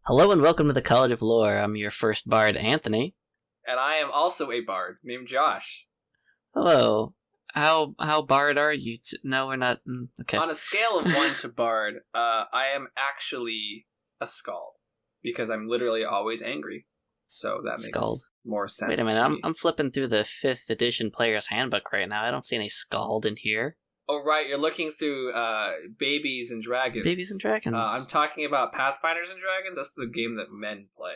Hello and welcome to the College of Lore. I'm your first bard, Anthony. And I am also a bard named Josh. Hello. How bard are you? No, we're not. Okay. On a scale of 1 to bard, I am actually a skald because I'm literally always angry. So that makes more sense. Wait a minute, I'm flipping through the 5th edition player's handbook right now. I don't see any skald in here. Oh, right, you're looking through Babies and Dragons. Babies and Dragons. I'm talking about Pathfinders and Dragons. That's the game that men play.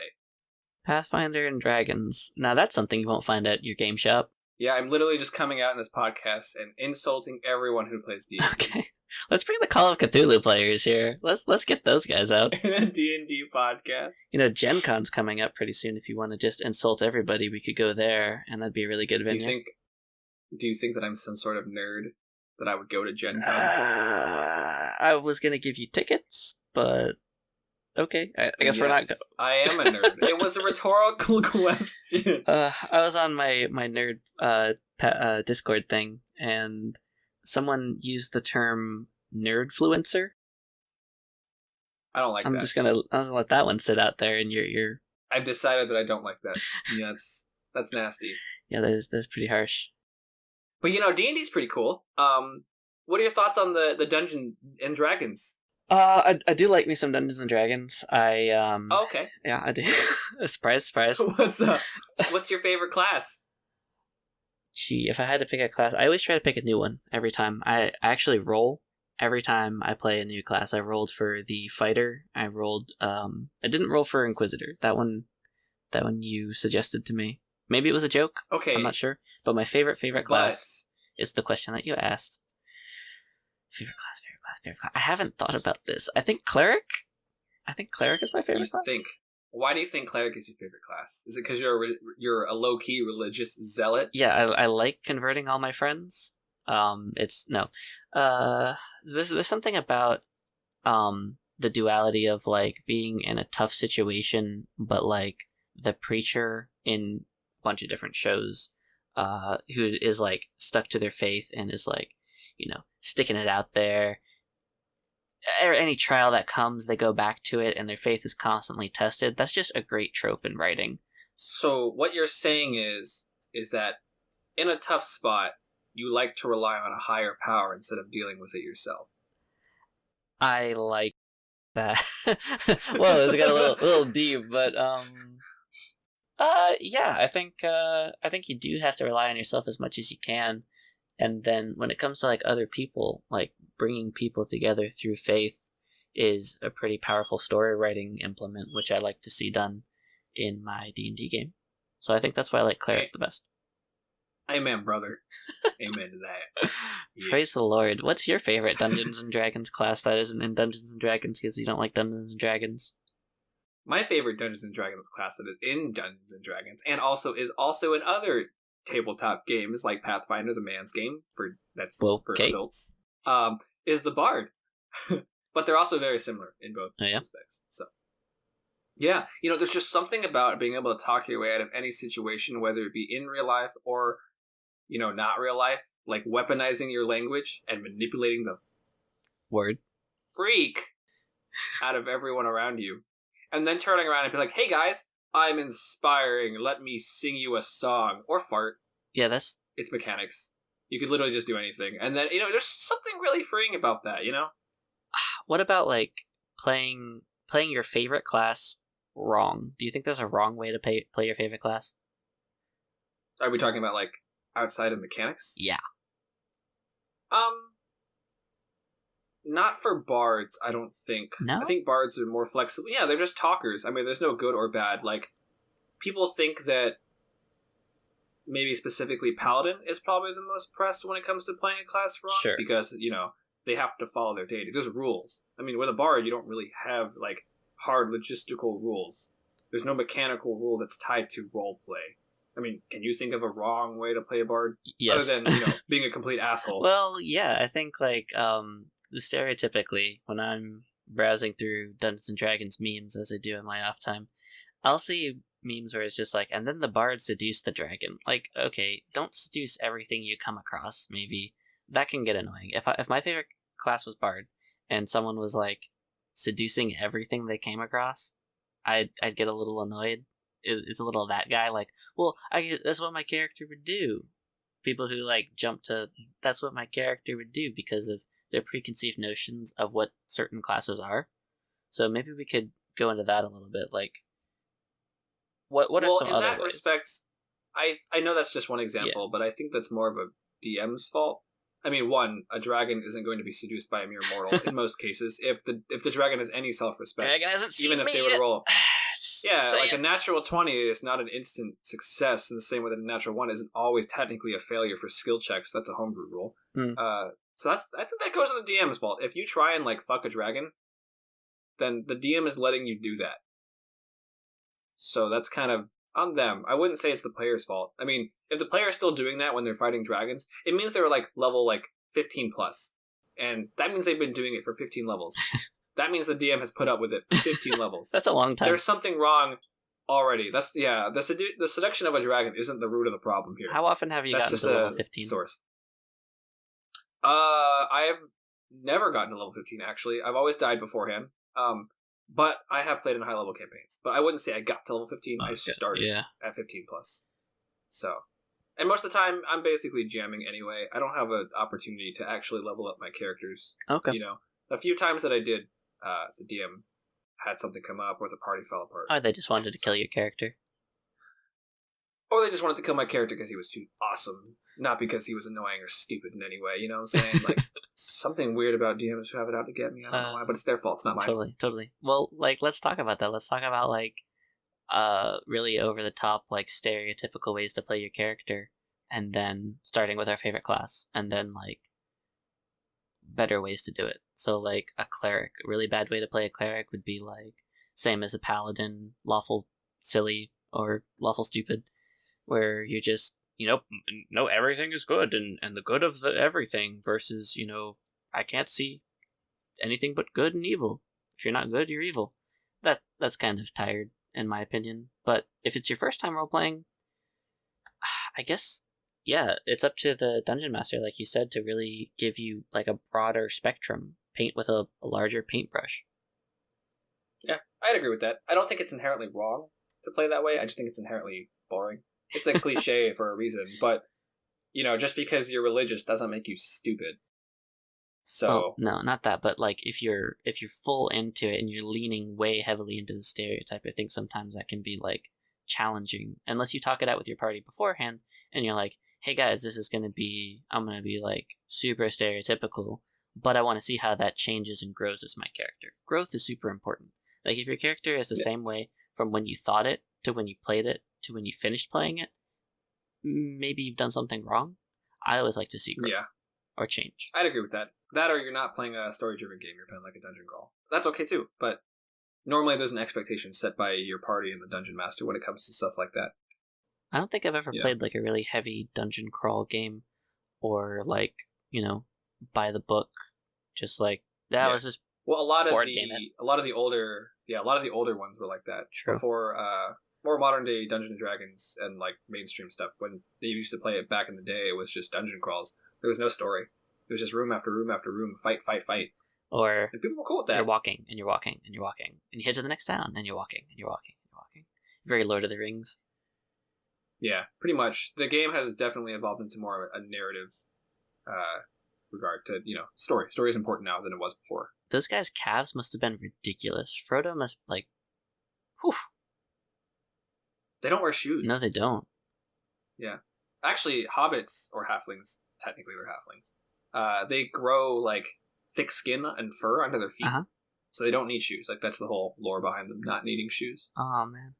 Pathfinder and Dragons. Now that's something you won't find at your game shop. Yeah, I'm literally just coming out in this podcast and insulting everyone who plays D&D. Okay. Let's bring the Call of Cthulhu players here. Let's get those guys out. In a D&D podcast. You know, Gen Con's coming up pretty soon. If you want to just insult everybody, we could go there, and that'd be a really good venue. Do you think that I'm some sort of nerd? That I would go to Gen Con? I was going to give you tickets, but okay. I guess we're not... I am a nerd. It was a rhetorical question. I was on my nerd Discord thing, and someone used the term nerdfluencer. I don't like that. I'm gonna let that one sit out there in your ear. I've decided that I don't like that. Yeah, that's nasty. Yeah, that's pretty harsh. But you know, D&D's pretty cool. What are your thoughts on the Dungeons and Dragons? I do like me some Dungeons and Dragons. Oh, okay. Yeah, I do. Surprise. What's your favorite class? Gee, if I had to pick a class, I always try to pick a new one every time. I actually roll every time I play a new class. I rolled for the fighter. I didn't roll for Inquisitor. That one you suggested to me. Maybe it was a joke. Okay. I'm not sure. But my favorite class is the question that you asked. Favorite class. I haven't thought about this. I think Cleric. Is my favorite class. Why do you think Cleric is your favorite class? Is it because you're a low-key religious zealot? Yeah, I like converting all my friends. There's something about the duality of like being in a tough situation, but like the preacher in bunch of different shows who is like stuck to their faith and is like, you know, sticking it out there. Any trial that comes, they go back to it and their faith is constantly tested. That's just a great trope in writing. So what you're saying is that in a tough spot, you like to rely on a higher power instead of dealing with it yourself. I like that. Whoa, it's got a little deep, but yeah, I think you do have to rely on yourself as much as you can, and then when it comes to like other people, like bringing people together through faith is a pretty powerful story writing implement, which I like to see done in my D&D game. So I think that's why I like Cleric the best. Amen, brother. Amen to that. Yeah. Praise the Lord. What's your favorite Dungeons and Dragons class that isn't in Dungeons and Dragons because you don't like Dungeons and Dragons? My favorite Dungeons and Dragons class that is in Dungeons and Dragons and also in other tabletop games like Pathfinder, the man's game for adults, is the Bard. But they're also very similar in both aspects. So, yeah, you know, there's just something about being able to talk your way out of any situation, whether it be in real life or, you know, not real life, like weaponizing your language and manipulating the freak out of everyone around you. And then turning around and be like, hey guys, I'm inspiring. Let me sing you a song. Or fart. Yeah, it's mechanics. You could literally just do anything. And then, you know, there's something really freeing about that, you know? What about, like, playing your favorite class wrong? Do you think there's a wrong way to play your favorite class? Are we talking about, like, outside of mechanics? Yeah. Not for bards, I don't think. No? I think bards are more flexible. Yeah, they're just talkers. I mean, there's no good or bad. Like, people think that maybe specifically Paladin is probably the most pressed when it comes to playing a class wrong. Sure. Because, you know, they have to follow their deity. There's rules. I mean, with a bard, you don't really have, like, hard logistical rules. There's no mechanical rule that's tied to roleplay. I mean, can you think of a wrong way to play a bard? Yes. Other than, you know, being a complete asshole. Well, yeah, I think, like, stereotypically, when I'm browsing through Dungeons and Dragons memes, as I do in my off time, I'll see memes where it's just like, and then the bard seduced the dragon. Like, okay, don't seduce everything you come across, maybe. That can get annoying. If my favorite class was bard, and someone was like seducing everything they came across, I'd get a little annoyed. It's a little that guy, like, well, that's what my character would do. People who like jump to that's what my character would do because of their preconceived notions of what certain classes are. So maybe we could go into that a little bit. Like, what are some other ways? Well, in that respect, I know that's just one example, but I think that's more of a DM's fault. I mean, one, a dragon isn't going to be seduced by a mere mortal in most cases. If the dragon has any self-respect, even if they were to roll, like a natural 20 is not an instant success. In the same way that a natural 1 isn't always technically a failure for skill checks. That's a homebrew rule. So I think that goes on the DM's fault. If you try and like fuck a dragon, then the DM is letting you do that. So that's kind of on them. I wouldn't say it's the player's fault. I mean, if the player is still doing that when they're fighting dragons, it means they were like level like 15 plus. And that means they've been doing it for 15 levels. That means the DM has put up with it for 15 levels. That's a long time. There's something wrong already. The seduction of a dragon isn't the root of the problem here. How often have you gotten to level 15? Source. I have never gotten to level 15, actually. I've always died beforehand. But I have played in high-level campaigns. But I wouldn't say I got to level 15. I started at 15+. So, and most of the time, I'm basically jamming anyway. I don't have an opportunity to actually level up my characters. Okay. You know, a few times that I did, the DM had something come up or the party fell apart. Oh, they just wanted to kill your character. Or they just wanted to kill my character because he was too awesome. Not because he was annoying or stupid in any way, you know what I'm saying? Like, something weird about DMs who have it out to get me. I don't know why, but it's their fault, it's not mine. Totally. Well, like, let's talk about that. Let's talk about, like, really over-the-top, like, stereotypical ways to play your character, and then starting with our favorite class, and then, like, better ways to do it. So, like, a cleric. A really bad way to play a cleric would be, like, same as a paladin, lawful silly, or lawful stupid, where you just, everything is good, and the good of the everything versus, I can't see anything but good and evil. If you're not good, you're evil. That's kind of tired, in my opinion. But if it's your first time role-playing, I guess, yeah, it's up to the Dungeon Master, like you said, to really give you, like, a broader spectrum. Paint with a larger paintbrush. Yeah, I'd agree with that. I don't think it's inherently wrong to play that way. I just think it's inherently boring. It's a cliche for a reason, but, just because you're religious doesn't make you stupid. So well, no, not that, but like if you're full into it and you're leaning way heavily into the stereotype, I think sometimes that can be like challenging unless you talk it out with your party beforehand and you're like, hey guys, I'm gonna be like super stereotypical, but I want to see how that changes and grows as my character. Growth is super important. Like if your character is the same way from when you thought it to when you played it to when you finished playing it, maybe you've done something wrong. I always like to see growth or change. I'd agree with that. That or you're not playing a story-driven game, you're playing like a dungeon crawl. That's okay too, but normally there's an expectation set by your party and the dungeon master when it comes to stuff like that. I don't think I've ever played like a really heavy dungeon crawl game or like, by the book. Just like that was just a lot of the older ones were like that. True. Before more modern day Dungeons and Dragons and like mainstream stuff, when they used to play it back in the day, it was just dungeon crawls. There was no story. It was just room after room after room, fight. Or and people were cool with that. You're walking and you're walking and you're walking, and you head to the next town and you're walking and you're walking and you're walking. Very Lord of the Rings. Yeah, pretty much. The game has definitely evolved into more of a narrative regard to, story. Story is important now than it was before. Those guys' calves must have been ridiculous. Frodo must, whew. They don't wear shoes. No, they don't. Yeah. Actually, hobbits, or halflings, technically they're halflings, they grow, like, thick skin and fur under their feet. Uh-huh. So they don't need shoes. Like, that's the whole lore behind them not needing shoes. Oh, man.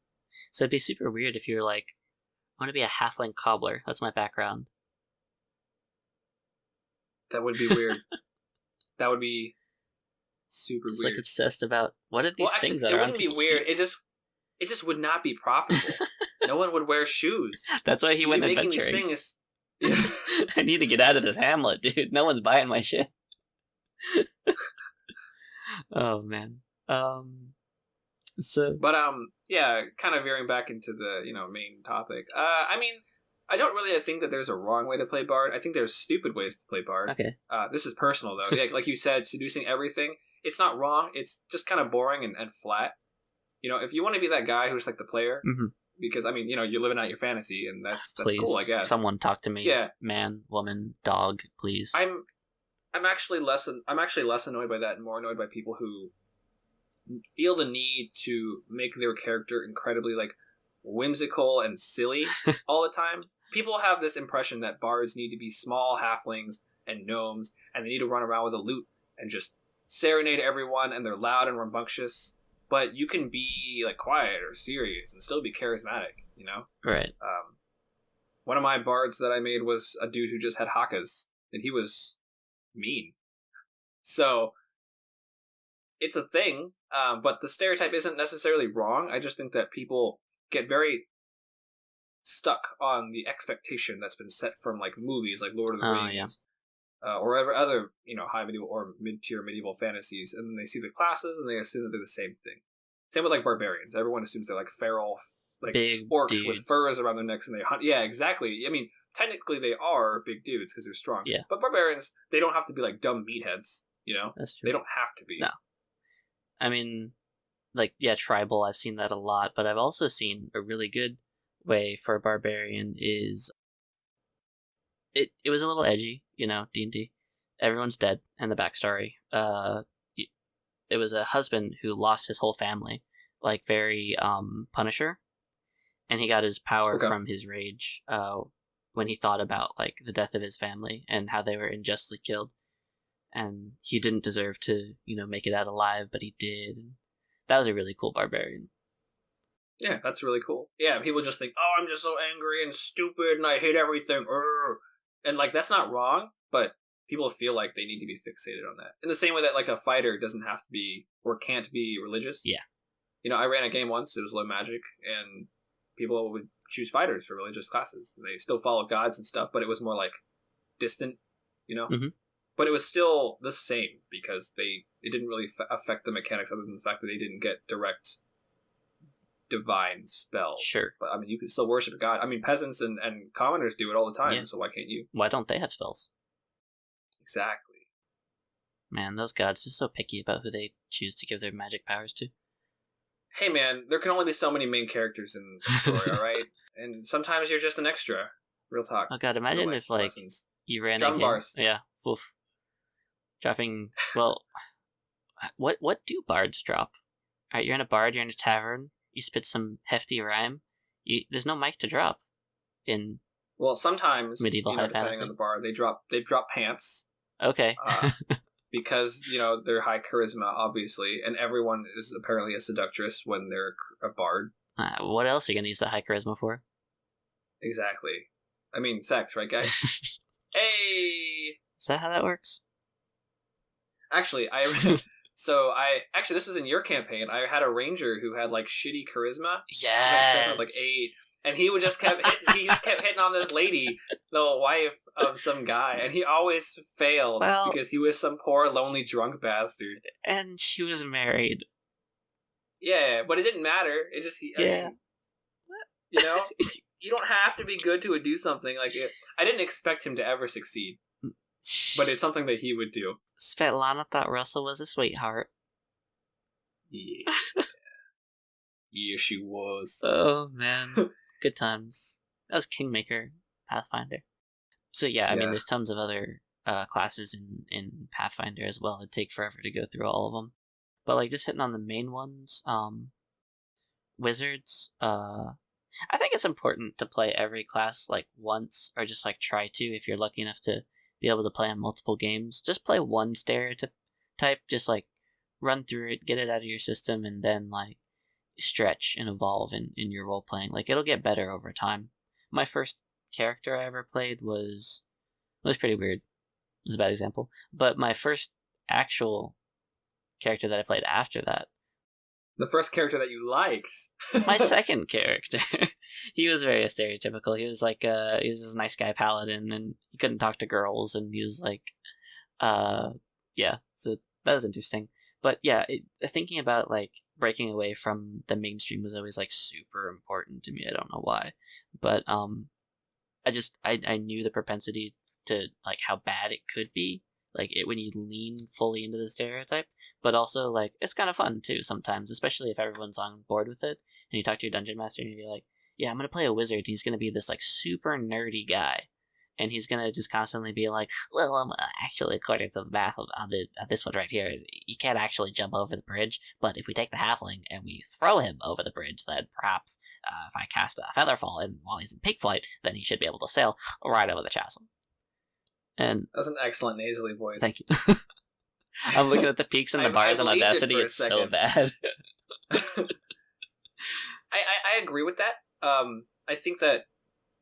So it'd be super weird if you're like, I want to be a halfling cobbler. That's my background. That would be weird. That would be super just weird. Like obsessed about what are these things that are on It wouldn't be weird. Feet? It just would not be profitable. No one would wear shoes. That's why he went adventuring. Making these things. I need to get out of this hamlet, dude. No one's buying my shit. Oh man. But kind of veering back into the main topic. I mean, I don't really think that there's a wrong way to play Bard. I think there's stupid ways to play Bard. Okay. This is personal though. Like you said, seducing everything. It's not wrong. It's just kind of boring and flat. You know, if you want to be that guy who's like the player, because I mean, you know, you're living out your fantasy, and that's cool, I guess. Someone talk to me. Yeah, man, woman, dog, please. I'm actually less annoyed by that, and more annoyed by people who feel the need to make their character incredibly like whimsical and silly all the time. People have this impression that bards need to be small halflings and gnomes, and they need to run around with a lute and just serenade everyone, and they're loud and rambunctious. But you can be like quiet or serious and still be charismatic, you know? Right. One of my bards that I made was a dude who just had hakas, and he was mean. So it's a thing, but the stereotype isn't necessarily wrong. I just think that people get very stuck on the expectation that's been set from like movies like Lord of the Rings, or other, you know, high medieval or mid-tier medieval fantasies, and then they see the classes and they assume that they're the same thing. Same with like barbarians. Everyone assumes they're like feral, like big orcs dudes with furs around their necks and they hunt. Yeah, exactly. I mean, technically they are big dudes because they're strong. Yeah. But barbarians, they don't have to be like dumb meatheads. You know, that's true. They don't have to be. No. I mean, like, yeah, tribal. I've seen that a lot, but I've also seen a really good way for a barbarian is it was a little edgy, you know, D&D. Everyone's dead, and the backstory. It was a husband who lost his whole family, like very Punisher, and he got his power from his rage when he thought about like the death of his family and how they were unjustly killed, and he didn't deserve to, you know, make it out alive, but he did. That was a really cool barbarian. Yeah, that's really cool. Yeah, people just think, oh, I'm just so angry and stupid and I hate everything. And, like, that's not wrong, but people feel like they need to be fixated on that. In the same way that, like, a fighter doesn't have to be or can't be religious. Yeah. You know, I ran a game once, it was low magic, and people would choose fighters for religious classes. They still follow gods and stuff, but it was more, like, distant, you know? Mm-hmm. But it was still the same because it didn't really affect the mechanics other than the fact that they didn't get direct divine spells. Sure. But I mean, you can still worship a god. I mean, peasants and commoners do it all the time, so why can't you? Why don't they have spells? Exactly. Man, those gods are so picky about who they choose to give their magic powers to. Hey man, there can only be so many main characters in the story, alright? And sometimes you're just an extra. Real talk. Oh god, imagine if like lessons. You ran Drum a game. bars. Yeah. Oof. Dropping, well, what do bards drop? Alright, you're in a bard, you're in a tavern, you spit some hefty rhyme. There's no mic to drop in. Well, sometimes medieval high depending fantasy. on the bard, they drop pants. Okay. Because you know they're high charisma, obviously, and everyone is apparently a seductress when they're a bard. What else are you gonna use the high charisma for? Exactly. I mean, sex, right, guys? Hey. Is that how that works? Actually, this was in your campaign. I had a ranger who had like shitty charisma. Yes. Like 8, and he would just kept hitting on this lady, the wife of some guy, and he always failed because he was some poor lonely drunk bastard. And she was married. Yeah, but it didn't matter. It just I mean, you know, you don't have to be good to do something like it. I didn't expect him to ever succeed. But it's something that he would do. Svetlana thought Russell was a sweetheart. Yeah. Yeah, she was. Oh, man. Good times. That was Kingmaker, Pathfinder. So, I mean, there's tons of other classes in Pathfinder as well. It'd take forever to go through all of them. But, like, just hitting on the main ones, wizards, I think it's important to play every class, like, once, or just, like, try to, if you're lucky enough to be able to play on multiple games. Just play one stereotype, just like run through it, get it out of your system, and then like stretch and evolve in your role playing. Like it'll get better over time. My first character I ever played was pretty weird. It was a bad example. But my first actual character that I played after that. The first character that you liked. My second character. He was very stereotypical. He was like he was this nice guy paladin, and he couldn't talk to girls, and he was like so that was interesting. But thinking about like breaking away from the mainstream was always like super important to me. I don't know why. But I knew the propensity to like how bad it could be. like it when you lean fully into the stereotype, but also like it's kind of fun too sometimes, especially if everyone's on board with it and you talk to your dungeon master and you're like, yeah, I'm gonna play a wizard. He's gonna be this like super nerdy guy, and he's gonna just constantly be like, well, actually, according to the math of this one right here, you can't actually jump over the bridge, but if we take the halfling and we throw him over the bridge, then perhaps if I cast a featherfall and while he's in pig flight, then he should be able to sail right over the chasm. And that's an excellent nasally voice. Thank you. I'm looking at the peaks and the bars on Audacity. It's so bad. I agree with that. I think that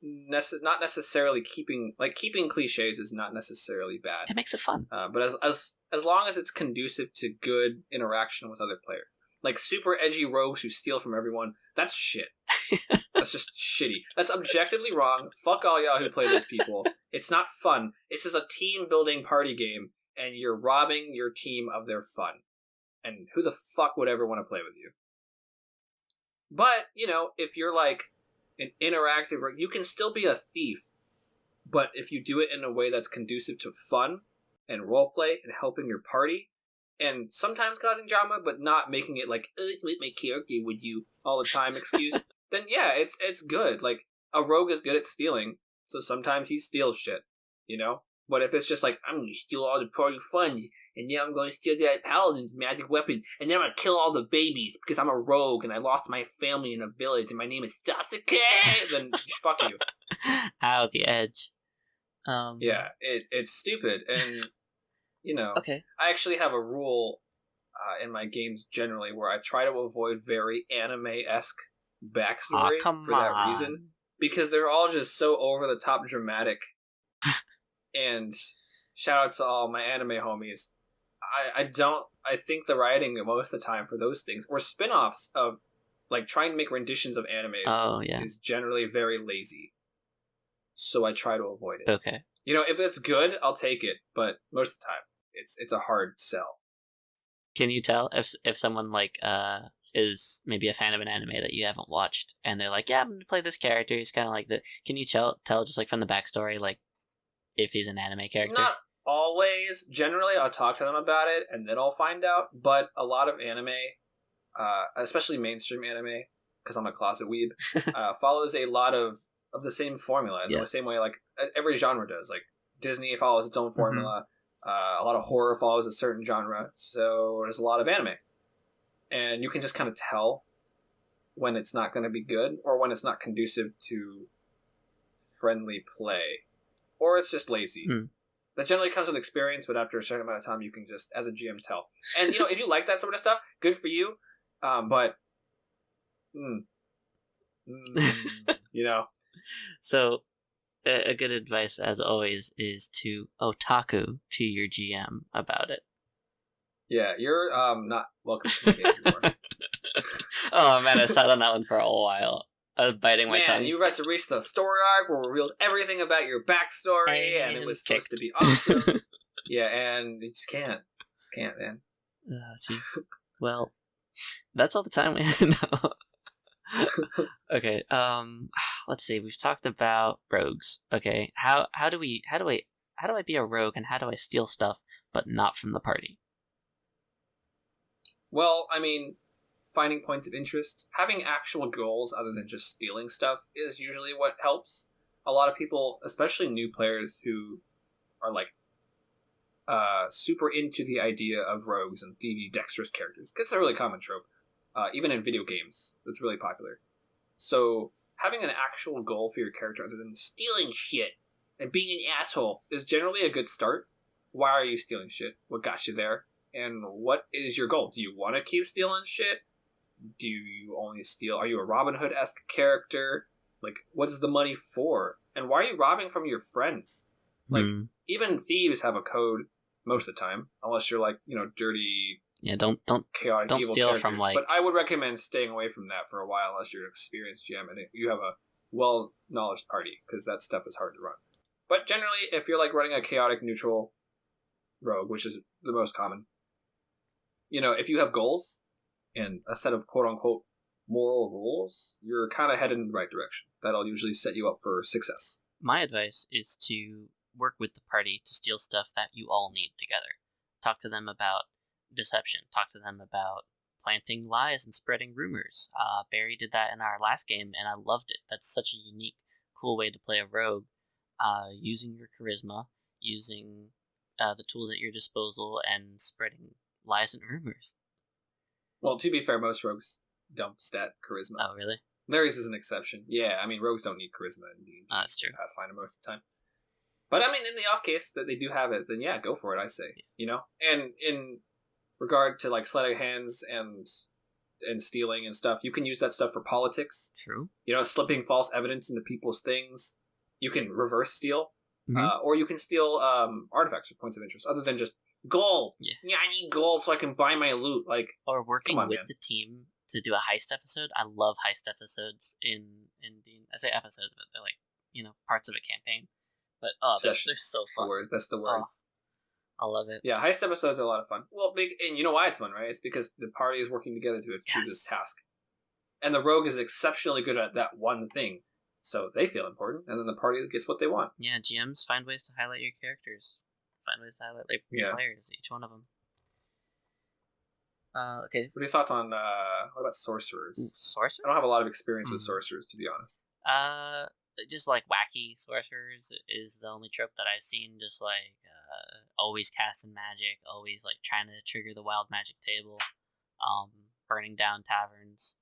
not necessarily keeping cliches is not necessarily bad. It makes it fun. But as long as it's conducive to good interaction with other players. Like super edgy rogues who steal from everyone, that's shit. That's just shitty. That's objectively wrong. Fuck all y'all who play those people. It's not fun. This is a team-building party game, and you're robbing your team of their fun. And who the fuck would ever want to play with you? But, if you're like an interactive, you can still be a thief, but if you do it in a way that's conducive to fun and roleplay and helping your party, and sometimes causing drama, but not making it like, oh, with my character would you all the time excuse, then yeah, it's good. Like, a rogue is good at stealing, so sometimes he steals shit, But if it's just like, I'm going to steal all the party funds, and now I'm going to steal that paladin's magic weapon, and then I'm going to kill all the babies because I'm a rogue and I lost my family in a village and my name is Sasuke, then fuck you. Ow, the edge. Yeah, it's stupid, and, okay. I actually have a rule in my games generally where I try to avoid very anime-esque backstories for that reason, because they're all just so over-the-top dramatic. And shout out to all my anime homies. I think the writing most of the time for those things, or spin-offs of, like, trying to make renditions of animes is generally very lazy. So I try to avoid it. Okay. If it's good, I'll take it, but most of the time, it's a hard sell. Can you tell if someone, like, is maybe a fan of an anime that you haven't watched, and they're like, yeah, I'm going to play this character, he's kind of like the... Can you tell just, like, from the backstory, like, if he's an anime character? Not always. Generally, I'll talk to them about it, and then I'll find out. But a lot of anime, especially mainstream anime, because I'm a closet weeb, follows a lot of the same formula. In the same way, like, every genre does. Like, Disney follows its own formula. A lot of horror follows a certain genre. So there's a lot of anime. And you can just kind of tell when it's not going to be good, or when it's not conducive to friendly play. Or it's just lazy. That generally comes with experience, but after a certain amount of time, you can just, as a GM, tell. And, if you like that sort of stuff, good for you. But, So, a good advice, as always, is to otaku to your GM about it. Yeah, you're not welcome to the game anymore. Oh, man, I sat on that one for a while. I was biting my tongue. You got to reach the story arc where we revealed everything about your backstory, and it was supposed to be awesome. Yeah, and you just can't. Just can't, man. Oh, jeez. Well, that's all the time we have. Okay, let's see. We've talked about rogues. Okay, how do I be a rogue, and how do I steal stuff, but not from the party? Well, I mean, finding points of interest, having actual goals other than just stealing stuff is usually what helps. A lot of people, especially new players who are like super into the idea of rogues and thievy, dexterous characters, because it's a really common trope, even in video games. It's really popular. So having an actual goal for your character other than stealing shit and being an asshole is generally a good start. Why are you stealing shit? What got you there? And what is your goal? Do you want to keep stealing shit? Do you only steal? Are you a Robin Hood-esque character? Like, what is the money for? And why are you robbing from your friends? Like, even thieves have a code most of the time, unless you're like, dirty. Yeah, don't chaotic, don't evil steal characters. from, like. But I would recommend staying away from that for a while, unless you're an experienced GM and you have a well-knowledge party, because that stuff is hard to run. But generally, if you're like running a chaotic neutral rogue, which is the most common, if you have goals and a set of quote-unquote moral rules, you're kind of headed in the right direction. That'll usually set you up for success. My advice is to work with the party to steal stuff that you all need together. Talk to them about deception. Talk to them about planting lies and spreading rumors. Barry did that in our last game, and I loved it. That's such a unique, cool way to play a rogue, using your charisma, using the tools at your disposal, and spreading lies and rumors. Well, to be fair, most rogues don't stat charisma. Oh, really? Larry's is an exception. Yeah, I mean, rogues don't need charisma in D&D. That's true. Pathfinder most of the time. But, I mean, in the off case that they do have it, then yeah, go for it, I say. You know? And in regard to, like, sleight of hands and stealing and stuff, you can use that stuff for politics. True. You know, slipping false evidence into people's things. You can reverse steal. Mm-hmm. Or you can steal artifacts or points of interest, other than just gold. Yeah, I need gold so I can buy my loot. Like, or working with the team to do a heist episode. I love heist episodes in I say episodes, but they're like, you know, parts of a campaign. But they're so fun. That's the word. I love it. Yeah, heist episodes are a lot of fun. Well, and you know why it's fun, right? It's because the party is working together to achieve this task, and the rogue is exceptionally good at that one thing. So they feel important, and then the party gets what they want. Yeah, GMs find ways to highlight your characters. Find ways to highlight your players, each one of them. Okay. What are your thoughts on, what about sorcerers? Sorcerers? I don't have a lot of experience with sorcerers, to be honest. Just like wacky sorcerers is the only trope that I've seen, just like, always casting magic, always like trying to trigger the wild magic table, burning down taverns.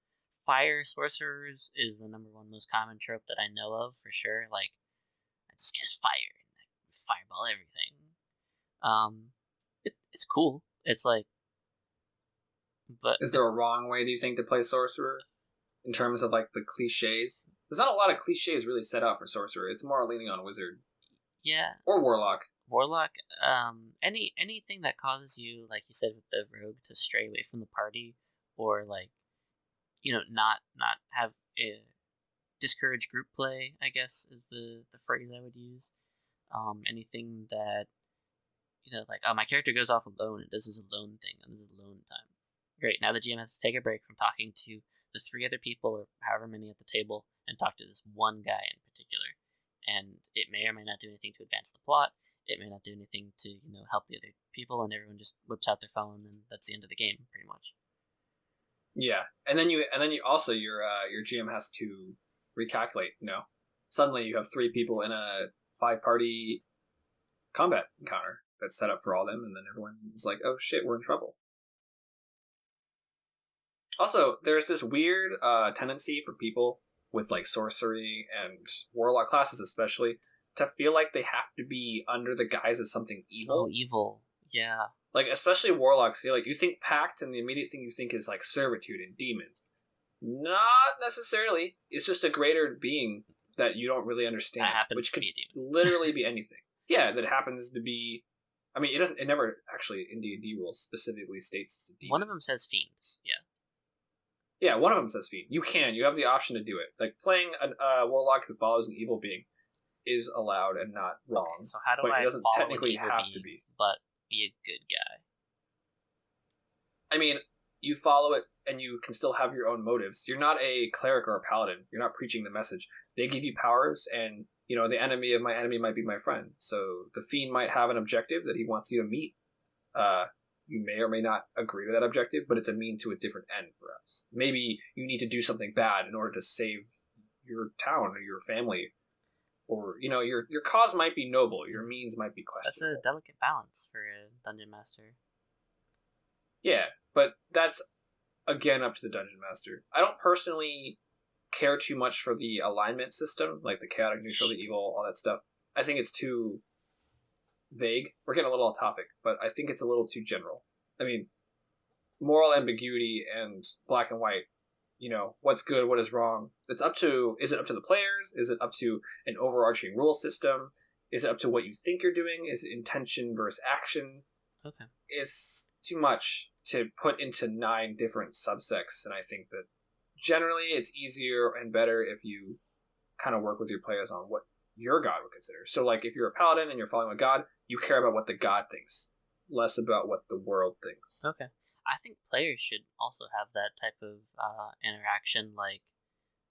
Fire sorcerers is the number one most common trope that I know of for sure. Like, I just cast fire and I fireball everything. It's cool. It's like, but is there a wrong way, do you think, to play sorcerer in terms of like the cliches? There's not a lot of cliches really set out for sorcerer. It's more leaning on wizard. Yeah. Or warlock. Anything that causes you, like you said with the rogue, to stray away from the party, or like, you know, not have a discourage group play, I guess is the phrase I would use. Anything that, you know, like, oh, my character goes off alone and does his alone thing, and this is alone time. Great, now the GM has to take a break from talking to the 3 other people, or however many at the table, and talk to this one guy in particular. And it may or may not do anything to advance the plot. It may not do anything to, you know, help the other people, and everyone just whips out their phone, and that's the end of the game, pretty much. Yeah, and then you also your GM has to recalculate. You know, suddenly you have 3 people in a 5-party combat encounter that's set up for all of them, and then everyone is like, "Oh shit, we're in trouble." Also, there's this weird tendency for people with like sorcery and warlock classes, especially, to feel like they have to be under the guise of something evil. Oh, evil, yeah. Like, especially warlocks, like, you think pact, and the immediate thing you think is, like, servitude and demons. Not necessarily. It's just a greater being that you don't really understand. That happens which to could be a demon. Literally be anything. Yeah, that happens to be... I mean, it never actually, in D&D rules, specifically states it's a demon. One of them says fiends, yeah. Yeah, one of them says fiend. You have the option to do it. Like, playing a warlock who follows an evil being is allowed and not wrong. Okay, so how do I it doesn't follow technically an evil have being, to be. but be a good guy? I mean, you follow it and you can still have your own motives. You're not a cleric or a paladin. You're not preaching the message. They give you powers, and, you know, the enemy of my enemy might be my friend. So the fiend might have an objective that he wants you to meet. You may or may not agree with that objective, but it's a mean to a different end, perhaps. Maybe you need to do something bad in order to save your town or your family. Or, you know, your cause might be noble. Your means might be questionable. That's a delicate balance for a dungeon master. Yeah, but that's, again, up to the dungeon master. I don't personally care too much for the alignment system, like the chaotic, neutral, the evil, all that stuff. I think it's too vague. We're getting a little off topic, but I think it's a little too general. I mean, moral ambiguity and black and white, you know, what's good, what is wrong. Is it up to the players? Is it up to an overarching rule system? Is it up to what you think you're doing? Is it intention versus action? Okay. It's too much to put into 9 different subsects, and I think that generally it's easier and better if you kind of work with your players on what your god would consider. So, like, if you're a paladin and you're following a god, you care about what the god thinks, less about what the world thinks. Okay. I think players should also have that type of interaction, like,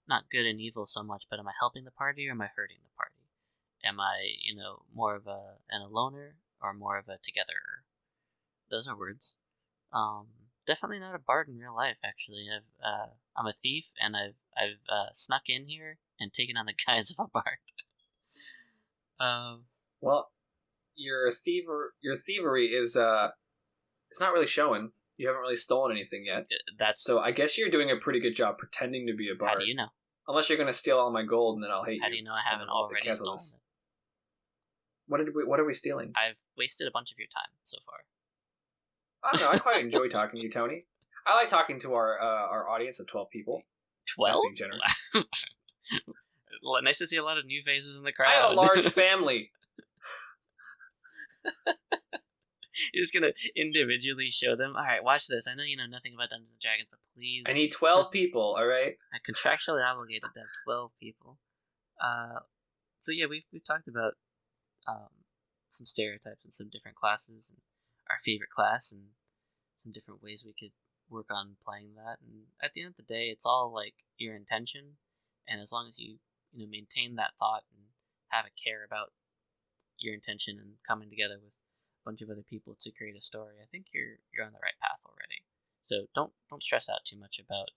not good and evil so much, but am I helping the party or am I hurting the party? Am I, more of a loner or more of a togetherer? Those are words. Definitely not a bard in real life. Actually, I'm a thief, and I've snuck in here and taken on the guise of a bard. Well, your thievery is it's not really showing. You haven't really stolen anything yet. So I guess you're doing a pretty good job pretending to be a bard. How do you know? Unless you're going to steal all my gold, and then I'll hate you. How do you know I haven't already stolen it? What are we stealing? I've wasted a bunch of your time so far. I don't know. I quite enjoy talking to you, Tony. I like talking to our audience of 12 people. 12? Nice to see a lot of new faces in the crowd. I have a large family. You're just gonna individually show them. All right, watch this. I know you know nothing about Dungeons and Dragons, but please. I need 12 people. All right. I'm contractually obligated to have 12 people. So yeah, we've talked about some stereotypes and some different classes and our favorite class and some different ways we could work on playing that. And at the end of the day, it's all like your intention, and as long as you maintain that thought and have a care about your intention and coming together with bunch of other people to create a story, I think you're on the right path already. So don't stress out too much about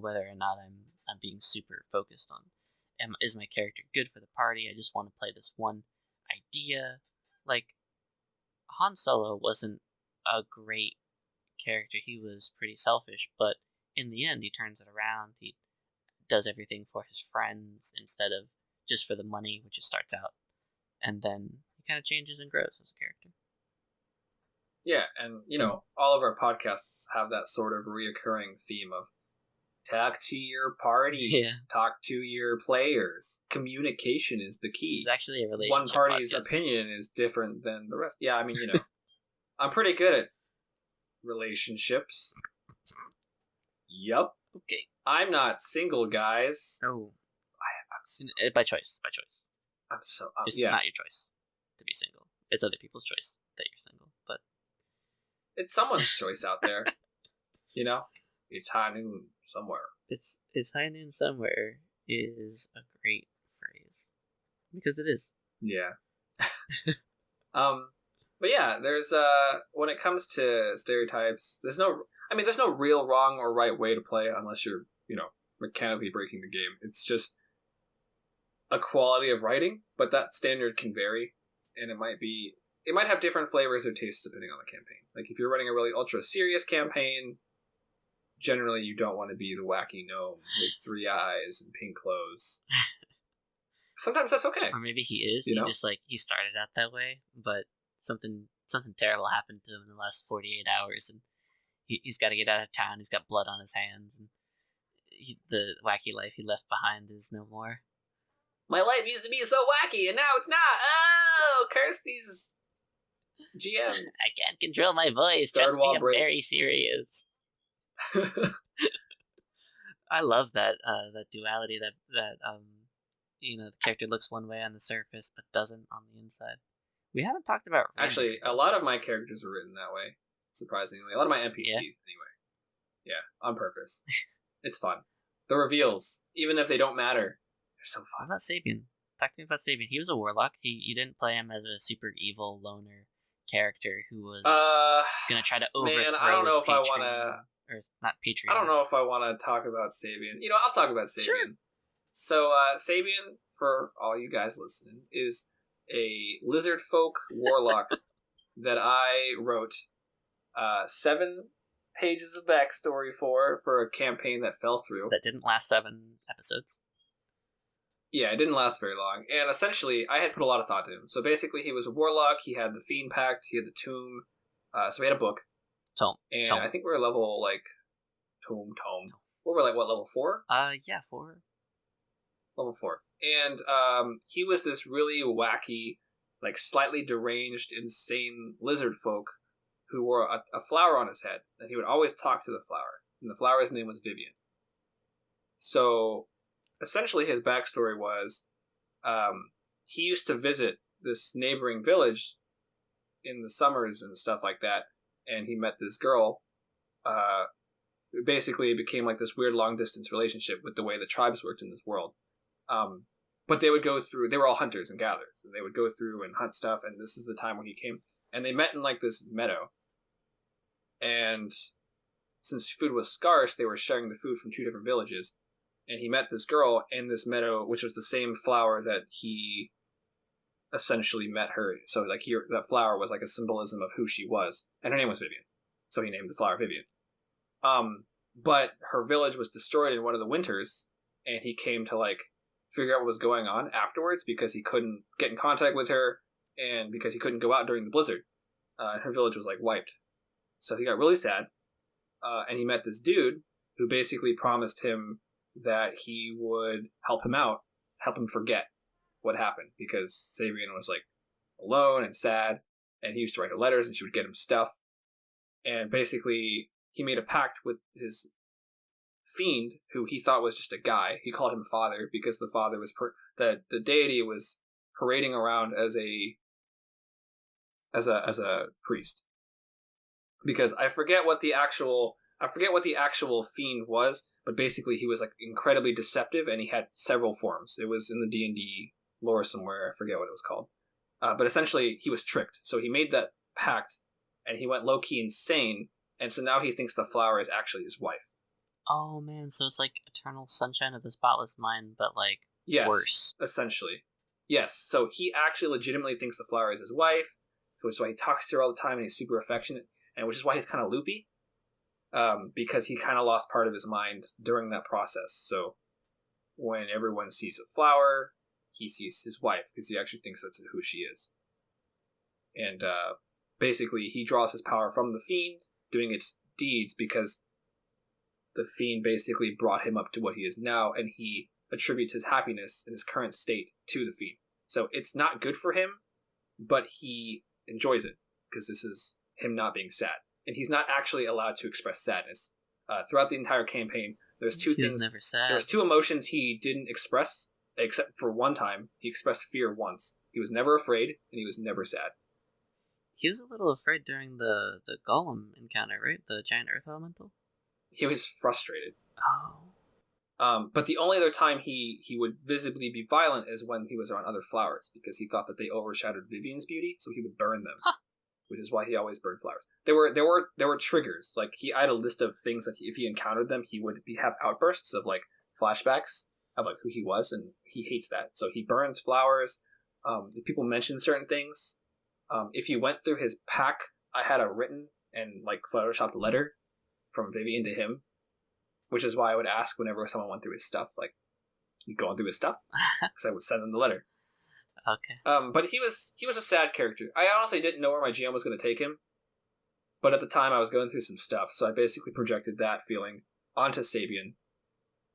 whether or not I'm being super focused on is my character good for the party. I just want to play this one idea. Like Han Solo wasn't a great character. He was pretty selfish, but in the end he turns it around. He does everything for his friends instead of just for the money, which it starts out, and then kind of changes and grows as a character. Yeah, and all of our podcasts have that sort of reoccurring theme of talk to your party, talk to your players. Communication is the key. This is actually a relationship. One party's opinion is different than the rest. Yeah, I mean, I'm pretty good at relationships. Yup. Okay. I'm not single, guys. Oh, by choice. It's not your choice to be single. It's other people's choice that you're single, but it's someone's choice out there. It's high noon somewhere. It's high noon somewhere is a great phrase because it is. Yeah. But yeah, there's when it comes to stereotypes, there's no real wrong or right way to play unless you're mechanically breaking the game. It's just a quality of writing, but that standard can vary, and it might have different flavors or tastes depending on the campaign. Like if you're running a really ultra serious campaign, generally you don't want to be the wacky gnome with 3 eyes and pink clothes. Sometimes that's okay. Or maybe he is. He started out that way, but something terrible happened to him in the last 48 hours, and he's got to get out of town. He's got blood on his hands, and the wacky life he left behind is no more. My life used to be so wacky, and now it's not. Oh, curse these GMs. I can't control my voice. Trust me, I'm very serious. I love that duality that the character looks one way on the surface but doesn't on the inside. We haven't talked about actually a lot of my characters are written that way. Surprisingly, a lot of my NPCs anyway. Yeah, on purpose. It's fun. The reveals, even if they don't matter, they're so fun. What about Sabian? Talk to me about Sabian. He was a warlock. You didn't play him as a super evil loner character who was gonna try to overthrow. Man, I don't know if I want to. Or not Patreon. I don't know if I want to talk about Sabian. I'll talk about Sabian. Sure. So, Sabian, for all you guys listening, is a lizard folk warlock that I wrote 7 pages of backstory for a campaign that fell through. That didn't last 7 episodes. Yeah, it didn't last very long. And essentially, I had put a lot of thought to him. So basically, he was a warlock, he had the Fiend Pact, he had the Tomb, so he had a book. Tome. I think we're level, Tome. We're level 4? Yeah, 4. Level 4. And he was this really wacky, slightly deranged, insane lizard folk who wore a flower on his head, and he would always talk to the flower. And the flower's name was Vivian. So, essentially his backstory was, he used to visit this neighboring village in the summers and stuff like that, and he met this girl. Basically, it became this weird long-distance relationship with the way the tribes worked in this world. But they would go through. They were all hunters and gatherers, and they would go through and hunt stuff. And this is the time when he came, and they met in like this meadow. And since food was scarce, they were sharing the food from 2 different villages. And he met this girl in this meadow, which was the same flower that he essentially met her. So like that flower was like a symbolism of who she was, and her name was Vivian. So he named the flower Vivian. But her village was destroyed in one of the winters, and he came to like figure out what was going on afterwards because he couldn't get in contact with her, and because he couldn't go out during the blizzard. Her village was like wiped. So he got really sad, and he met this dude who basically promised him that he would help him out, help him forget what happened, because Sabian was like alone and sad, and he used to write her letters, and she would get him stuff. And basically, he made a pact with his fiend, who he thought was just a guy. He called him Father because the father was the deity was parading around as a priest. Because I forget what the actual fiend was, but basically he was like incredibly deceptive, and he had several forms. It was in the D&D lore somewhere. I forget what it was called. But essentially, he was tricked. So he made that pact, and he went low-key insane, and so now he thinks the flower is actually his wife. Oh, man, so it's like Eternal Sunshine of the Spotless Mind, but like worse. Essentially. Yes, so he actually legitimately thinks the flower is his wife, so it's why he talks to her all the time, and he's super affectionate, and which is why he's kind of loopy, because he kind of lost part of his mind during that process. So when everyone sees a flower, he sees his wife, because he actually thinks that's who she is. And basically, he draws his power from the fiend, doing its deeds, because the fiend basically brought him up to what he is now, and he attributes his happiness in his current state to the fiend. So it's not good for him, but he enjoys it, because this is him not being sad. And he's not actually allowed to express sadness. Throughout the entire campaign, there's 2 things. Never sad. There was 2 emotions he didn't express, except for one time. He expressed fear once. He was never afraid, and he was never sad. He was a little afraid during the golem encounter, right? The giant earth elemental? He was frustrated. Oh. But the only other time he would visibly be violent is when he was around other flowers, because he thought that they overshadowed Vivian's beauty, so he would burn them. Huh. Which is why he always burned flowers. There were triggers. Like, he had a list of things that if he encountered them, he would have outbursts of like flashbacks of like who he was, and he hates that. So he burns flowers. If people mention certain things, if you went through his pack, I had a written and like photoshopped letter from Vivian to him, which is why I would ask whenever someone went through his stuff, like, you going through his stuff? Because I would send them the letter. Okay. But he was a sad character. I honestly didn't know where my GM was going to take him, but at the time I was going through some stuff, so I basically projected that feeling onto Sabian,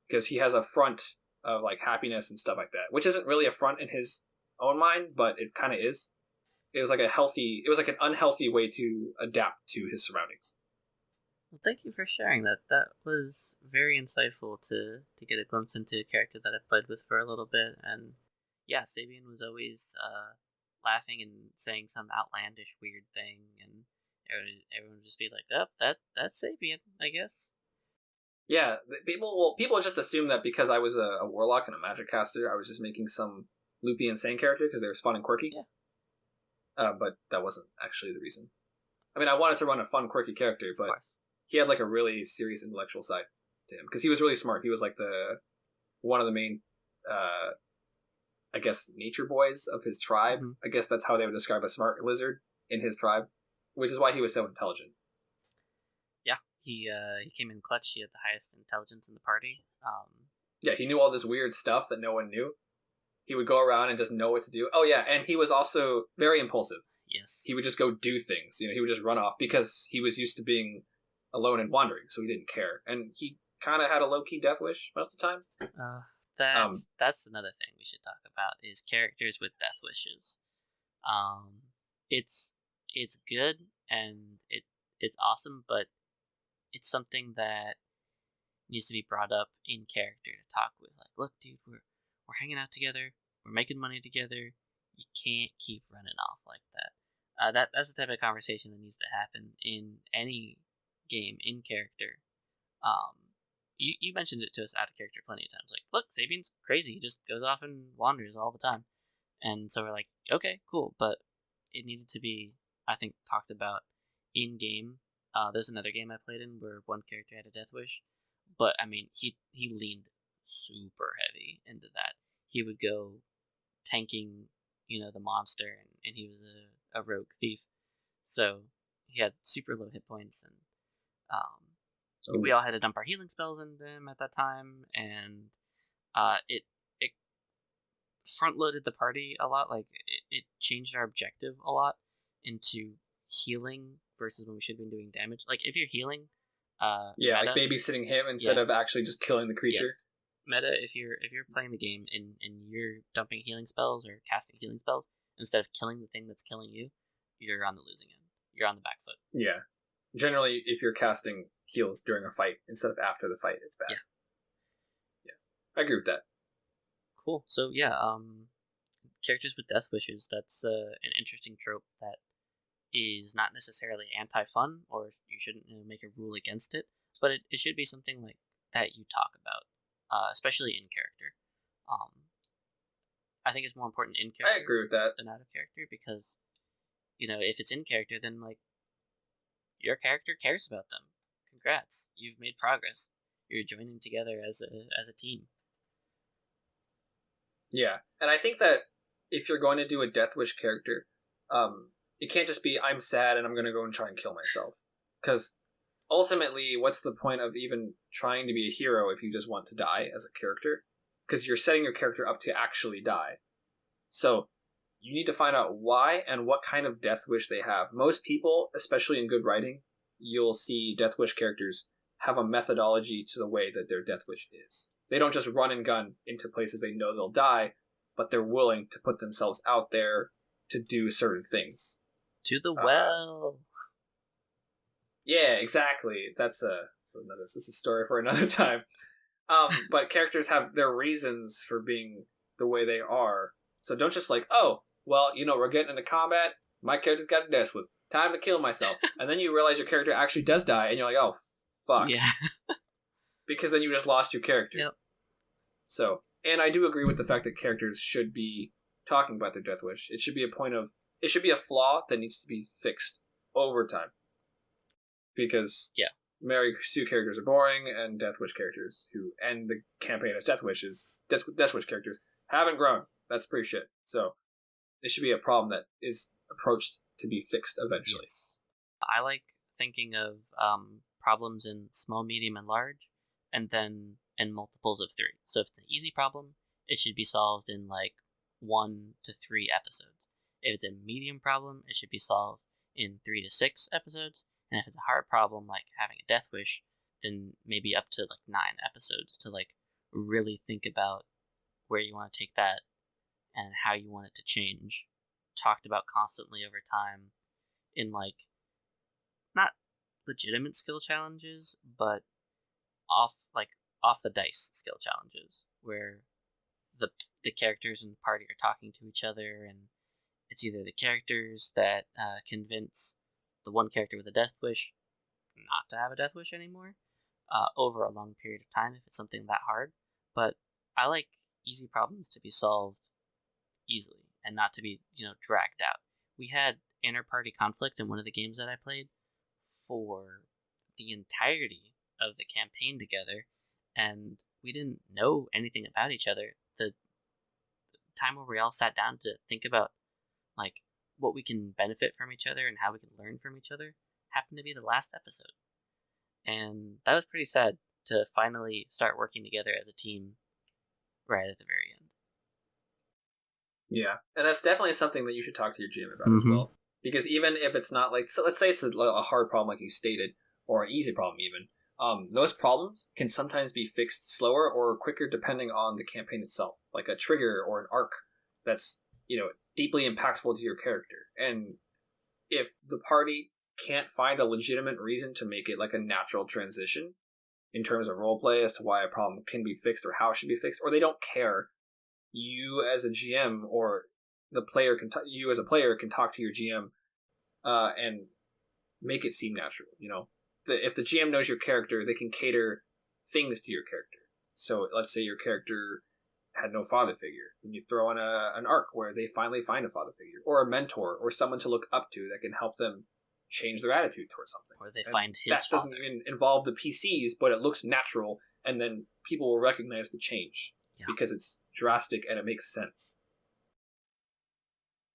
because he has a front of like happiness and stuff like that, which isn't really a front in his own mind, but it kind of is. It was like an unhealthy way to adapt to his surroundings. Well, thank you for sharing that. That was very insightful to get a glimpse into a character that I've played with for a little bit. And yeah, Sabian was always laughing and saying some outlandish weird thing, and everyone would just be like, "Oh, that's Sabian, I guess." Yeah, people just assume that because I was a warlock and a magic caster, I was just making some loopy insane character because they were fun and quirky. Yeah. But that wasn't actually the reason. I mean, I wanted to run a fun, quirky character, but he had like a really serious intellectual side to him, because he was really smart. He was like one of the main, I guess, nature boys of his tribe. Mm-hmm. I guess that's how they would describe a smart lizard in his tribe, which is why he was so intelligent. Yeah, he came in clutch. He had the highest intelligence in the party. Yeah, he knew all this weird stuff that no one knew. He would go around and just know what to do. Oh yeah, and he was also very impulsive. Yes. He would just go do things. He would just run off because he was used to being alone and wandering, so he didn't care. And he kind of had a low-key death wish most of the time. That's another thing we should talk about, is characters with death wishes. It's good and it's awesome, but it's something that needs to be brought up in character to talk with. Like, look, dude, we're hanging out together, we're making money together. You can't keep running off like that. That's the type of conversation that needs to happen in any game in character. you mentioned it to us out of character plenty of times. Like, look, Sabian's crazy. He just goes off and wanders all the time. And so we're like, okay, cool. But it needed to be, I think, talked about in game. There's another game I played in where one character had a death wish, but I mean, he leaned super heavy into that. He would go tanking, the monster, and he was a rogue thief, so he had super low hit points, and we all had to dump our healing spells into him at that time, and it front loaded the party a lot. Like it changed our objective a lot into healing versus when we should have been doing damage. Like if you're healing, meta, like babysitting him instead of actually just killing the creature. Meta, if you're playing the game and you're dumping healing spells or casting healing spells instead of killing the thing that's killing you, you're on the losing end. You're on the back foot. Yeah. Generally, if you're casting heals during a fight instead of after the fight, it's bad. Yeah. I agree with that. Cool. So yeah, characters with death wishes, that's an interesting trope that is not necessarily anti-fun, or you shouldn't make a rule against it, but it should be something like that you talk about, especially in character. I think it's more important in character. I agree with that. Than out of character, because if it's in character, then like your character cares about them. Congrats, you've made progress. You're joining together as a team. Yeah, and I think that if you're going to do a Death Wish character, it can't just be, I'm sad and I'm going to go and try and kill myself. Because ultimately, what's the point of even trying to be a hero if you just want to die as a character? Because you're setting your character up to actually die. So you need to find out why and what kind of Death Wish they have. Most people, especially in good writing, you'll see Death Wish characters have a methodology to the way that their Death Wish is. They don't just run and gun into places they know they'll die, but they're willing to put themselves out there to do certain things. To the well. Yeah, exactly. This is a story for another time. But characters have their reasons for being the way they are. So don't just like, oh, well, we're getting into combat. My character's got a death wish. Time to kill myself. And then you realize your character actually does die, and you're like, oh, fuck. Yeah. Because then you just lost your character. Yep. So, and I do agree with the fact that characters should be talking about their death wish. It should be a flaw that needs to be fixed over time. Because Mary Sue characters are boring, and Death Wish characters who end the campaign as Death Wish characters haven't grown. That's pretty shit. So, it should be a problem that is approached to be fixed eventually. Yes. I like thinking of problems in small, medium, and large, and then in multiples of 3. So if it's an easy problem, it should be solved in like 1 to 3 episodes. If it's a medium problem, it should be solved in 3 to 6 episodes. And if it's a hard problem, like having a death wish, then maybe up to like 9 episodes to like really think about where you want to take that and how you want it to change. Talked about constantly over time in like not legitimate skill challenges, but off the dice skill challenges where the characters in the party are talking to each other, and it's either the characters that convince the one character with a death wish not to have a death wish anymore over a long period of time if it's something that hard. But I like easy problems to be solved easily and not to be dragged out. We had inter-party conflict in one of the games that I played for the entirety of the campaign together, and we didn't know anything about each other. The time where we all sat down to think about like what we can benefit from each other and how we can learn from each other happened to be the last episode, and that was pretty sad to finally start working together as a team right at the very end. Yeah, and that's definitely something that you should talk to your GM about as well. Because even if it's not like, so let's say it's a hard problem like you stated, or an easy problem even, those problems can sometimes be fixed slower or quicker depending on the campaign itself, like a trigger or an arc that's deeply impactful to your character. And if the party can't find a legitimate reason to make it like a natural transition in terms of roleplay as to why a problem can be fixed or how it should be fixed, or they don't care, you as a GM or the player you as a player can talk to your GM and make it seem natural. If the GM knows your character, they can cater things to your character. So let's say your character had no father figure, and you throw in an arc where they finally find a father figure, or a mentor, or someone to look up to that can help them change their attitude towards something. Or they find his that father. Doesn't even involve the PCs, but it looks natural, and then people will recognize the change because it's drastic and it makes sense.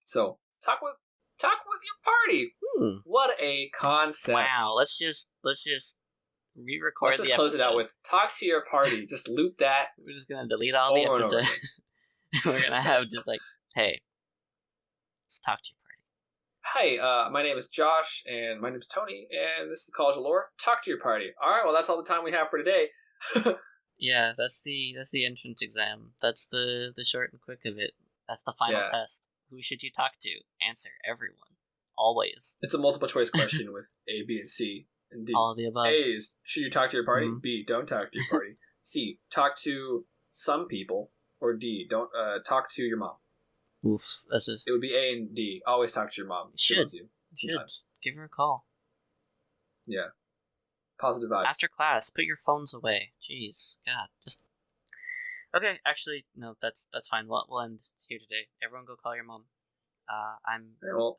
So talk with your party. What a concept! Wow, let's just re-record. Let's just close it out with talk to your party. Just loop that. We're just gonna delete all the episodes. We're gonna have just like, hey, let's talk to your party. Hi, my name is Josh, and my name is Tony, and this is the College of Lore. Talk to your party. All right, well, that's all the time we have for today. Yeah, that's the entrance exam. That's the short and quick of it. That's the final test. Who should you talk to? Answer everyone. Always. It's a multiple choice question with A, B, and C. And D. All of the above. A is, should you talk to your party? Mm-hmm. B, don't talk to your party. C, talk to some people. Or D, don't talk to your mom. Oof. It would be A and D. Always talk to your mom. She loves you. Sometimes. Give her a call. Yeah. Positive vibes. After class, put your phones away. Jeez. God. Just... Okay, actually, no, that's fine. We'll end here today. Everyone go call your mom. Well,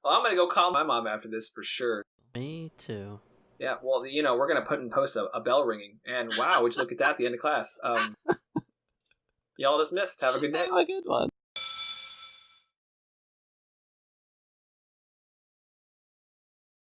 I'm going to go call my mom after this for sure. Me too. Yeah, well, we're going to put in post a bell ringing. And wow, would you look at that at the end of class. Y'all dismissed. Have a good day. Have a good one.